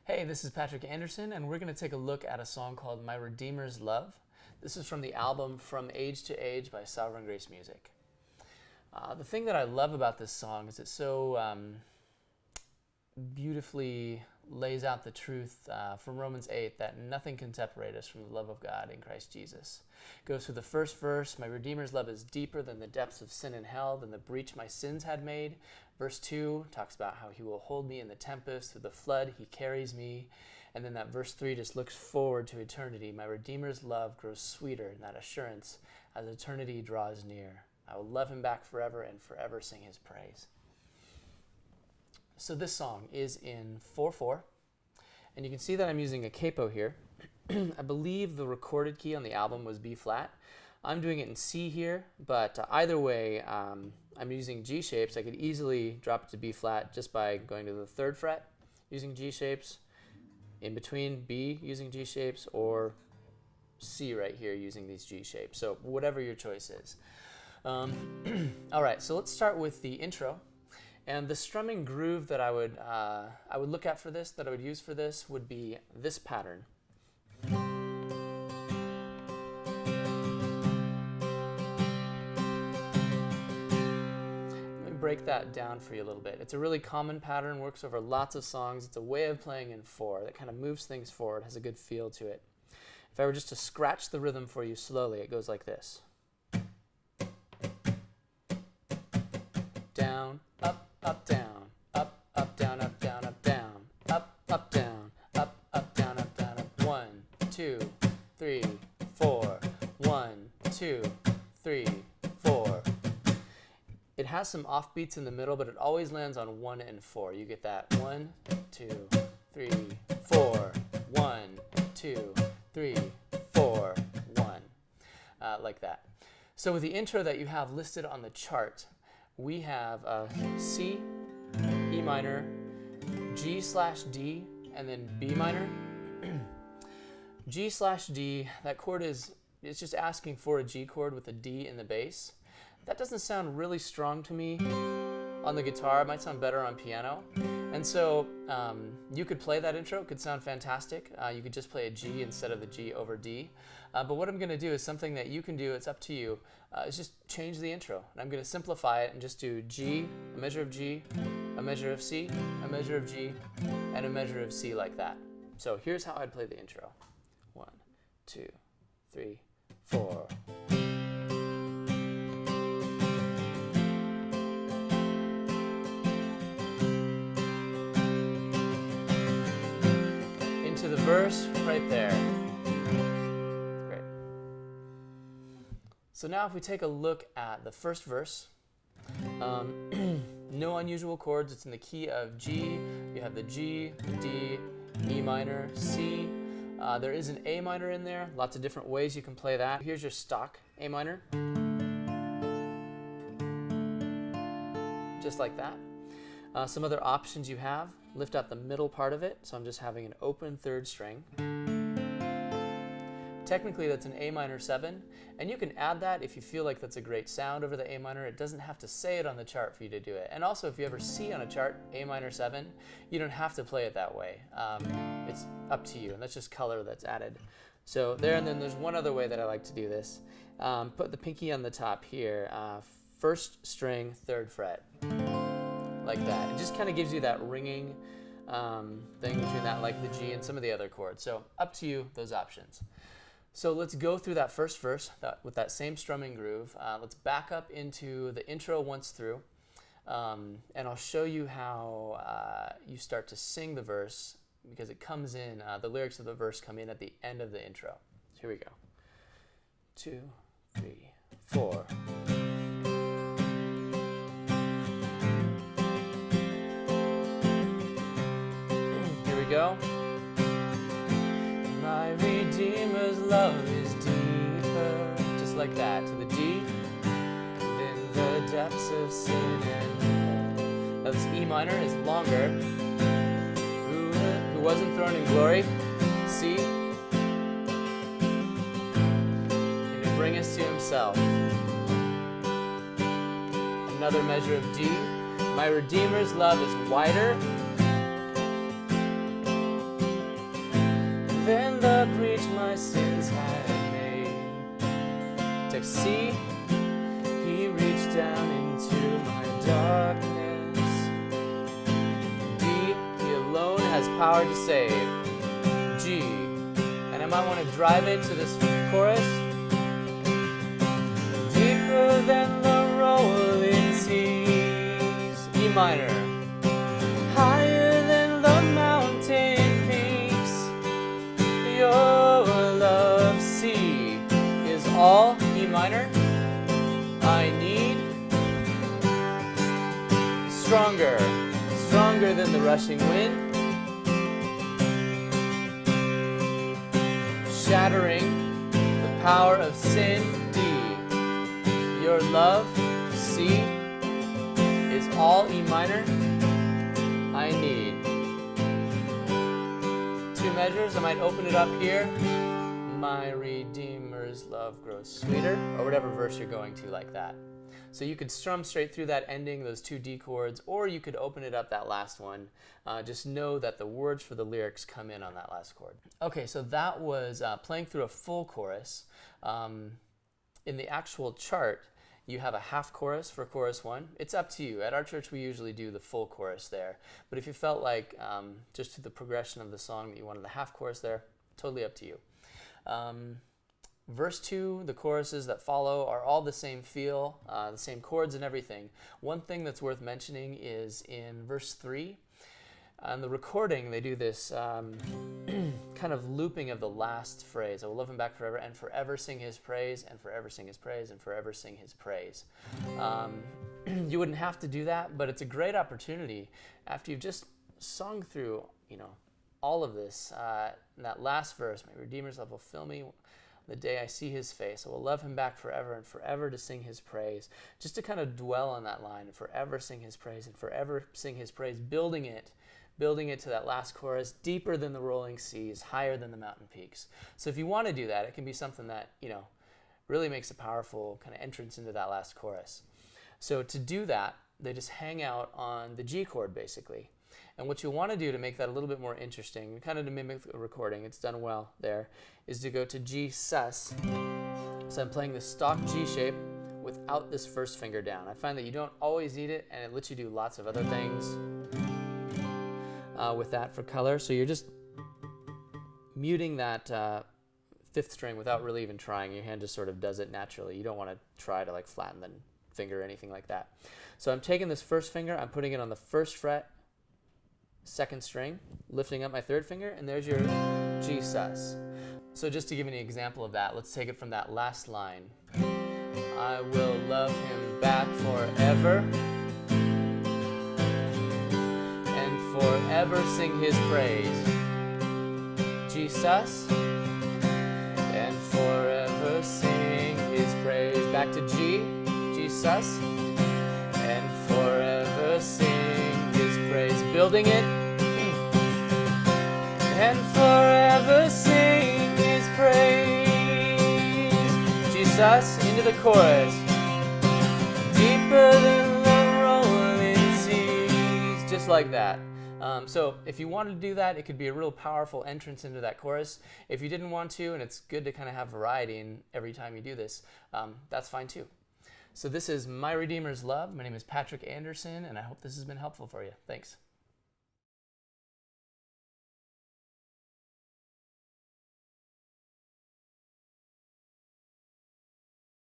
Hey, this is Patrick Anderson, and we're going to take a look at a song called My Redeemer's Love. This is from the album From Age to Age by SovGraceMusic. The thing that I love about this song is it so beautifully lays out the truth from Romans 8 that nothing can separate us from the love of God in Christ Jesus. It goes through the first verse, my Redeemer's love is deeper than the depths of sin and hell, than the breach my sins had made. Verse 2 talks about how he will hold me in the tempest, through the flood he carries me. And then that verse 3 just looks forward to eternity. My Redeemer's love grows sweeter in that assurance as eternity draws near. I will love him back forever and forever sing his praise. So this song is in 4/4, and you can see that I'm using a capo here. I believe the recorded key on the album was B flat. I'm doing it in C here, but either way, I'm using G shapes. I could easily drop it to B flat just by going to the 3rd fret using G shapes, in between B using G shapes, or C right here using these G shapes. So whatever your choice is. All right, so let's start with the intro. And the strumming groove that I would look at for this, that I would use for this, would be this pattern. Let me break that down for you a little bit. It's a really common pattern, works over lots of songs. It's a way of playing in 4 that kind of moves things forward, has a good feel to it. If I were just to scratch the rhythm for you slowly, it goes like this. Down, up, up, down, up, up, down, up, down, up, down, up, up, down, up, up, down, up, down, up. 1, 2, 3, 4. 1, 2, 3, 4. It has some offbeats in the middle, but it always lands on 1 and 4. You get that 1, 2, 3, 4. 1, 2, 3, 4, 1. Like that. So with the intro that you have listed on the chart, we have C, E minor, G/D, and then B minor. G/D, that chord it's just asking for a G chord with a D in the bass. That doesn't sound really strong to me on the guitar. It might sound better on piano. And so you could play that intro. It could sound fantastic. You could just play a G instead of the G over D. But what I'm going to do is something that you can do. It's up to you. Is just change the intro. And I'm going to simplify it and just do G, a measure of G, a measure of C, a measure of G, and a measure of C like that. So here's how I'd play the intro. 1, 2, 3, 4. Into the verse right there. Great. So now if we take a look at the first verse, no unusual chords. It's in the key of G. You have the G, D, E minor, C. There is an A minor in there. Lots of different ways you can play that. Here's your stock A minor. Just like that. Some other options you have. Lift out the middle part of it. So I'm just having an open 3rd string. Technically that's an A minor 7, and you can add that if you feel like that's a great sound over the A minor. It doesn't have to say it on the chart for you to do it. And also if you ever see on a chart A minor 7, you don't have to play it that way. It's up to you, and that's just color that's added. So there, and then there's one other way that I like to do this. Put the pinky on the top here, 1st string, 3rd fret, like that. It just kind of gives you that ringing thing between that, like the G and some of the other chords. So up to you, those options. So let's go through that first verse with that same strumming groove. Let's back up into the intro once through, and I'll show you how you start to sing the verse, because it comes in, the lyrics of the verse come in at the end of the intro. So here we go. 2, 3, 4. Here we go. My Redeemer's love is deeper, just like that, to the D, than the depths of sin and hell. Now this E minor is longer. Who wasn't thrown in glory? C. And to bring us to himself. Another measure of D. My Redeemer's love is wider the breach my sins had made. To C, he reached down into my darkness. D, he alone has power to save. G, and I might want to drive it to this chorus. Deeper than the rolling seas. E minor. Higher than the mountain peaks. Your love, C, is all. E minor. I need. Stronger. Stronger than the rushing wind. Shattering the power of sin. D. Your love, C, is all. E minor. I need. Two measures. I might open it up here. My Redeemer's love grows sweeter, or whatever verse you're going to, like that. So you could strum straight through that ending, those two D chords, or you could open it up that last one. Just know that the words for the lyrics come in on that last chord. Okay, so that was playing through a full chorus. In the actual chart, you have a half chorus for chorus 1. It's up to you. At our church, we usually do the full chorus there. But if you felt like just to the progression of the song that you wanted the half chorus there, totally up to you. Verse 2, the choruses that follow are all the same feel, the same chords and everything. One thing that's worth mentioning is in verse 3, on the recording, they do this kind of looping of the last phrase. I will love him back forever and forever sing his praise and forever sing his praise and forever sing his praise. You wouldn't have to do that, but it's a great opportunity after you've just sung through, all of this. That last verse, my Redeemer's love will fill me the day I see his face. I will love him back forever and forever to sing his praise. Just to kind of dwell on that line, and forever sing his praise and forever sing his praise, building it to that last chorus, deeper than the rolling seas, higher than the mountain peaks. So if you want to do that, it can be something that, really makes a powerful kind of entrance into that last chorus. So to do that, they just hang out on the G chord, basically. And what you want to do to make that a little bit more interesting, kind of to mimic a recording, it's done well there, is to go to G sus. So I'm playing the stock G shape without this first finger down. I find that you don't always need it, and it lets you do lots of other things with that for color. So you're just muting that fifth string without really even trying. Your hand just sort of does it naturally. You don't want to try to flatten the finger or anything like that. So I'm taking this first finger, I'm putting it on the first fret, second string, lifting up my third finger, and there's your G sus. So just to give you an example of that, let's take it from that last line. I will love him back forever and forever sing his praise. G sus, and forever sing his praise. Back to G, G sus, and forever sing his praise. Building it, and forever sing his praise. G sus, into the chorus. Deeper than the rolling seas. Just like that. So if you wanted to do that, it could be a real powerful entrance into that chorus. If you didn't want to, and it's good to kind of have variety in every time you do this, that's fine too. So this is My Redeemer's Love. My name is Patrick Anderson, and I hope this has been helpful for you. Thanks.